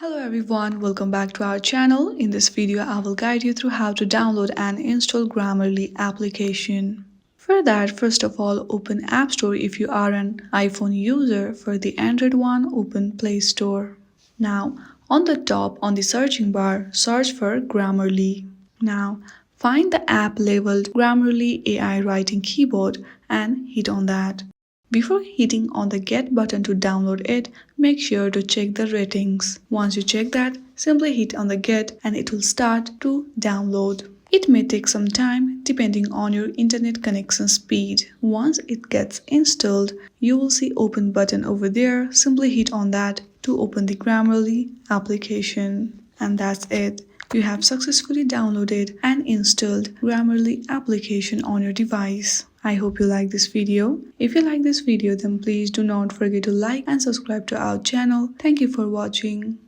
Hello everyone, welcome back to our channel. In this video, I will guide you through how to download and install Grammarly application. For that, first of all, open App Store if you are an iPhone user. For the Android one, open Play Store. Now, on the top on the searching bar, search for Grammarly. Now, find the app labeled Grammarly AI Writing Keyboard and hit on that. Before hitting on the Get button to download it, make sure to check the ratings. Once you check that, simply hit on the Get and it will start to download. It may take some time depending on your internet connection speed. Once it gets installed, you will see Open button over there. Simply hit on that to open the Grammarly application. And that's it. You have successfully downloaded and installed Grammarly application on your device. I hope you like this video. If you like this video, then please do not forget to like and subscribe to our channel. Thank you for watching.